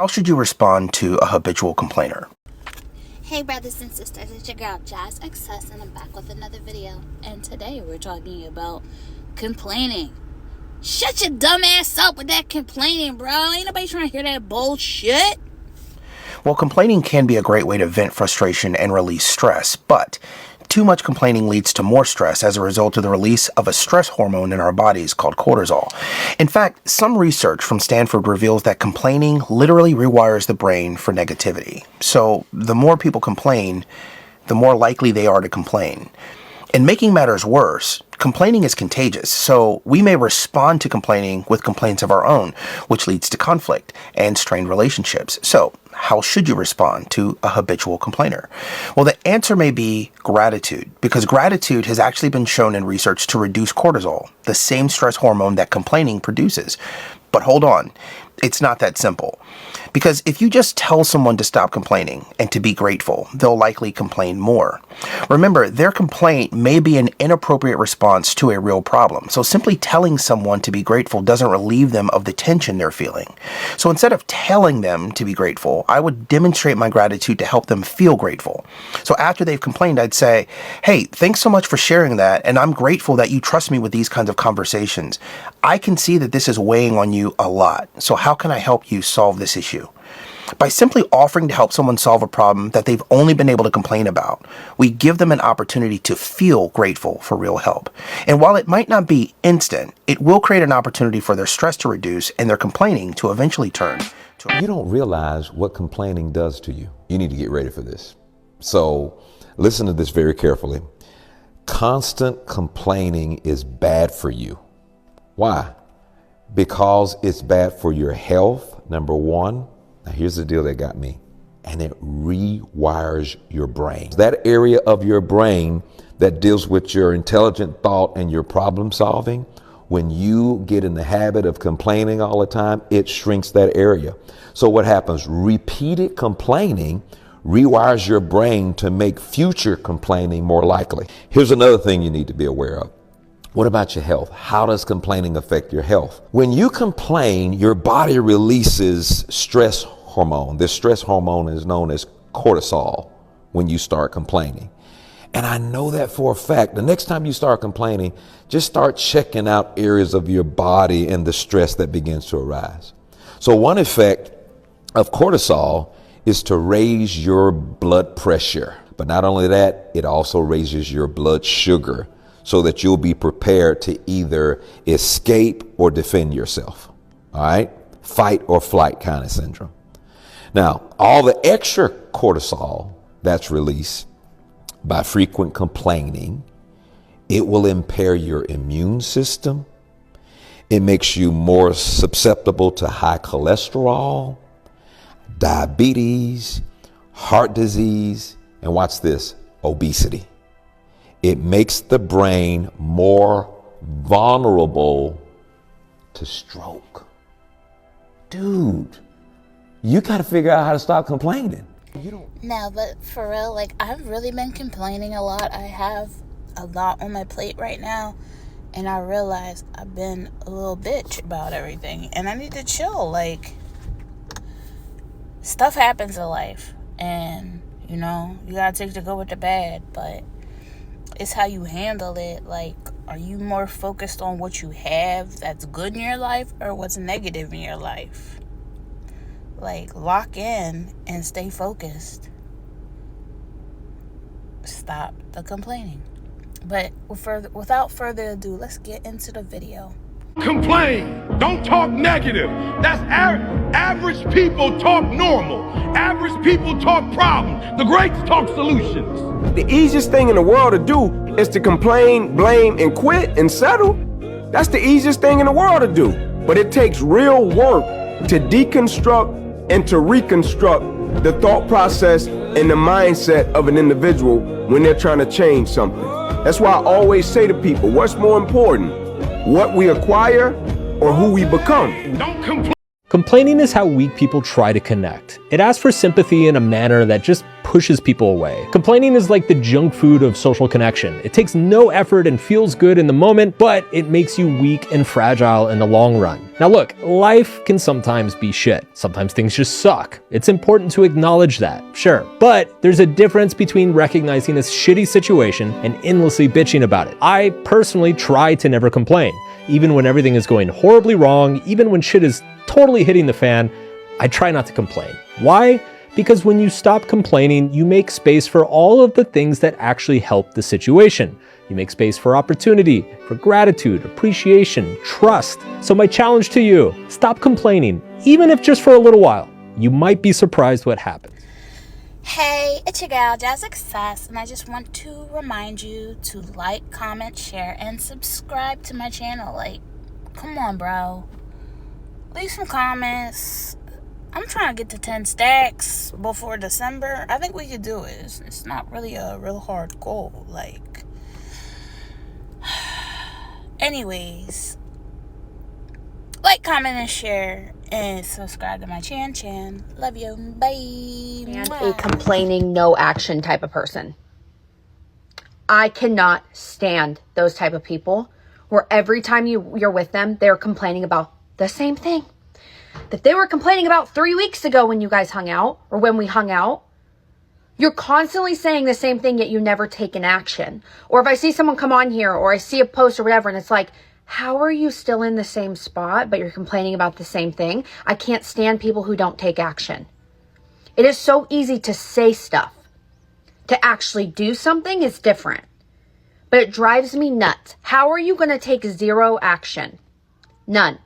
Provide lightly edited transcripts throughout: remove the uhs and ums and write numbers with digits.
How should you respond to a habitual complainer? Hey brothers and sisters, it's your girl Jazz XS and I'm back with another video. And today we're talking about complaining. Shut your dumb ass up with that complaining, bro. Ain't nobody trying to hear that bullshit. Well, complaining can be a great way to vent frustration and release stress, but too much complaining leads to more stress as a result of the release of a stress hormone in our bodies called cortisol. In fact, some research from Stanford reveals that complaining literally rewires the brain for negativity. So the more people complain, the more likely they are to complain. And making matters worse, complaining is contagious, so we may respond to complaining with complaints of our own, which leads to conflict and strained relationships. So, how should you respond to a habitual complainer? Well, the answer may be gratitude, because gratitude has actually been shown in research to reduce cortisol, the same stress hormone that complaining produces. But hold on, it's not that simple. Because if you just tell someone to stop complaining and to be grateful, they'll likely complain more. Remember, their complaint may be an inappropriate response to a real problem. So simply telling someone to be grateful doesn't relieve them of the tension they're feeling. So instead of telling them to be grateful, I would demonstrate my gratitude to help them feel grateful. So after they've complained, I'd say, hey, thanks so much for sharing that, and I'm grateful that you trust me with these kinds of conversations. I can see that this is weighing on you a lot. So how can I help you solve this issue? By simply offering to help someone solve a problem that they've only been able to complain about, we give them an opportunity to feel grateful for real help. And while it might not be instant, it will create an opportunity for their stress to reduce and their complaining to eventually turn to... You don't realize what complaining does to you. You need to get ready for this. So listen to this very carefully. Constant complaining is bad for you. Why? Because it's bad for your health, number one. Now here's the deal that got me. And it rewires your brain. That area of your brain that deals with your intelligent thought and your problem solving, when you get in the habit of complaining all the time, it shrinks that area. So what happens? Repeated complaining rewires your brain to make future complaining more likely. Here's another thing you need to be aware of. What about your health? How does complaining affect your health? When you complain, your body releases stress hormone. This stress hormone is known as cortisol when you start complaining. And I know that for a fact. The next time you start complaining, just start checking out areas of your body and the stress that begins to arise. So one effect of cortisol is to raise your blood pressure. But not only that, it also raises your blood sugar, so that you'll be prepared to either escape or defend yourself. All right? Fight or flight kind of syndrome. Now, all the extra cortisol that's released by frequent complaining, it will impair your immune system. It makes you more susceptible to high cholesterol, diabetes, heart disease, and watch this, obesity. It makes the brain more vulnerable to stroke. Dude, you got to figure out how to stop complaining. No, but for real, I've really been complaining a lot. I have a lot on my plate right now. And I realize I've been a little bitch about everything. And I need to chill. Stuff happens in life. And, you got to take the good with the bad. But it's how you handle it. Are you more focused on what you have that's good in your life or what's negative in your life? Lock in and stay focused. Stop the complaining. But without further ado, let's get into the video. Complain. Don't talk negative. That's average people talk normal. Average people talk problems. The greats talk solutions. The easiest thing in the world to do is to complain, blame, and quit and settle. That's the easiest thing in the world to do. But it takes real work to deconstruct and to reconstruct the thought process and the mindset of an individual when they're trying to change something. That's why I always say to people, what's more important? What we acquire or who we become? Don't complain. Complaining is how weak people try to connect. It asks for sympathy in a manner that just pushes people away. Complaining is like the junk food of social connection. It takes no effort and feels good in the moment, but it makes you weak and fragile in the long run. Now look, life can sometimes be shit. Sometimes things just suck. It's important to acknowledge that, sure. But there's a difference between recognizing a shitty situation and endlessly bitching about it. I personally try to never complain. Even when everything is going horribly wrong, even when shit is totally hitting the fan, I try not to complain. Why? Because when you stop complaining, you make space for all of the things that actually help the situation. You make space for opportunity, for gratitude, appreciation, trust. So my challenge to you, stop complaining, even if just for a little while. You might be surprised what happens. Hey, it's your gal, Jazz Success, and I just want to remind you to like, comment, share, and subscribe to my channel. Like, come on, bro. Leave some comments. I'm trying to get to 10 stacks before December. I think we could do it. It's not really a real hard goal. Like, anyways, like, comment, and share, and subscribe to my chan. Love you. Bye. And a complaining, no action type of person. I cannot stand those type of people where every time you're with them, they're complaining about the same thing that they were complaining about 3 weeks ago when you guys hung out, or when we hung out. You're constantly saying the same thing, yet you never take an action. Or if I see someone come on here, or I see a post or whatever, and it's like, how are you still in the same spot, but you're complaining about the same thing? I can't stand people who don't take action. It is so easy to say stuff. To actually do something is different. But it drives me nuts. How are you going to take zero action? None.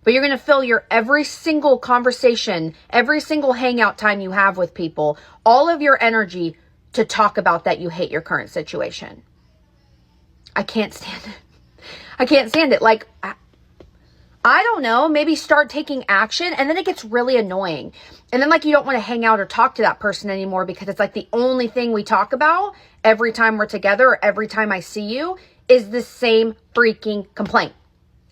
But you're going to fill your every single conversation, every single hangout time you have with people, all of your energy to talk about that you hate your current situation. I can't stand it. I can't stand it. Like, I don't know, maybe start taking action, and then it gets really annoying. And then, like, you don't want to hang out or talk to that person anymore because it's like the only thing we talk about every time we're together or every time I see you is the same freaking complaint.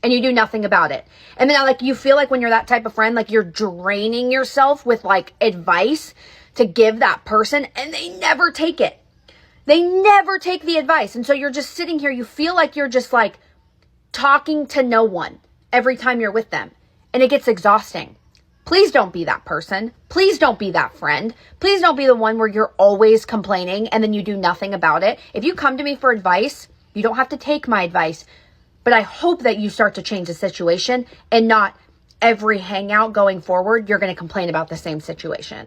And you do nothing about it. And then, like, you feel like when you're that type of friend, like you're draining yourself with, like, advice to give that person, and they never take it. They never take the advice. And so you're just sitting here, you feel like you're just, like, talking to no one every time you're with them. And it gets exhausting. Please don't be that person. Please don't be that friend. Please don't be the one where you're always complaining and then you do nothing about it. If you come to me for advice, you don't have to take my advice. But I hope that you start to change the situation and not every hangout going forward, you're going to complain about the same situation.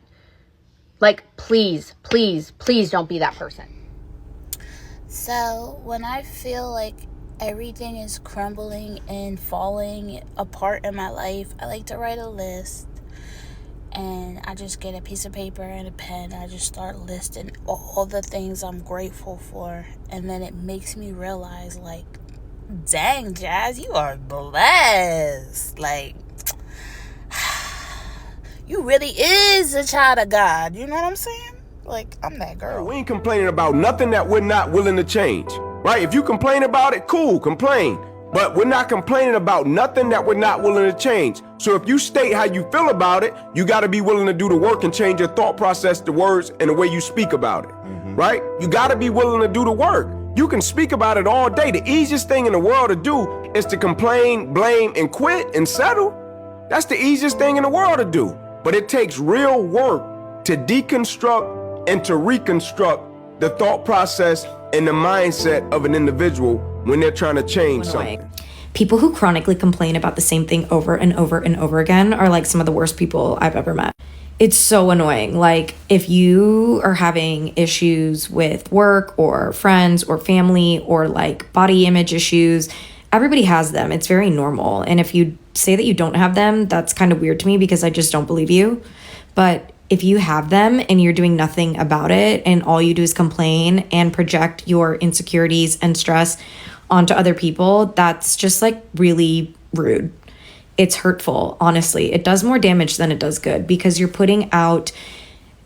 Like, please, please, please don't be that person. So when I feel like everything is crumbling and falling apart in my life, I like to write a list. And I just get a piece of paper and a pen. I just start listing all the things I'm grateful for. And then it makes me realize, like, dang, Jazz, you are blessed. Like, you really is a child of God. You know what I'm saying? Like, I'm that girl. We ain't complaining about nothing that we're not willing to change, right? If you complain about it, cool, complain. But we're not complaining about nothing that we're not willing to change. So if you state how you feel about it, you got to be willing to do the work and change your thought process, the words, and the way you speak about it, right? You got to be willing to do the work. You can speak about it all day. The easiest thing in the world to do is to complain, blame, and quit and settle. That's the easiest thing in the world to do. But it takes real work to deconstruct and to reconstruct the thought process and the mindset of an individual when they're trying to change something. People who chronically complain about the same thing over and over and over again are like some of the worst people I've ever met. It's so annoying. Like, if you are having issues with work or friends or family or like body image issues, everybody has them. It's very normal. And if you say that you don't have them, that's kind of weird to me because I just don't believe you. But if you have them and you're doing nothing about it and all you do is complain and project your insecurities and stress onto other people, that's just like really rude. It's hurtful, honestly. It does more damage than it does good because you're putting out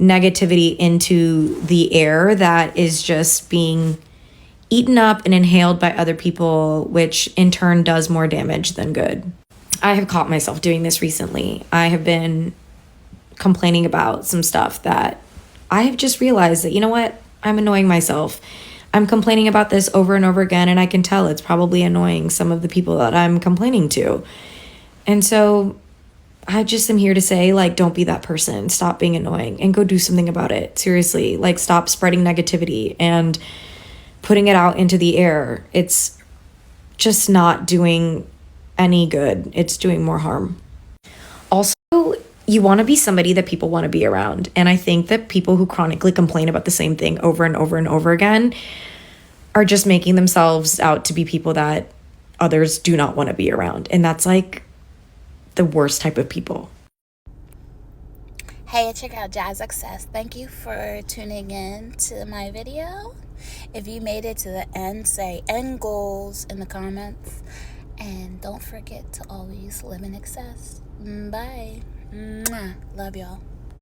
negativity into the air that is just being eaten up and inhaled by other people, which in turn does more damage than good. I have caught myself doing this recently. I have been complaining about some stuff that I have just realized that, you know what? I'm annoying myself. I'm complaining about this over and over again, and I can tell it's probably annoying some of the people that I'm complaining to. And so I just am here to say, like, don't be that person. Stop being annoying and go do something about it. Seriously, like, stop spreading negativity and putting it out into the air. It's just not doing any good. It's doing more harm. Also, you want to be somebody that people want to be around. And I think that people who chronically complain about the same thing over and over and over again are just making themselves out to be people that others do not want to be around. And that's like the worst type of people. Hey, check out Jazz Success. Thank you for tuning in to my video. If you made it to the end, say end goals in the comments. And don't forget to always live in excess. Bye. Mwah. Love y'all.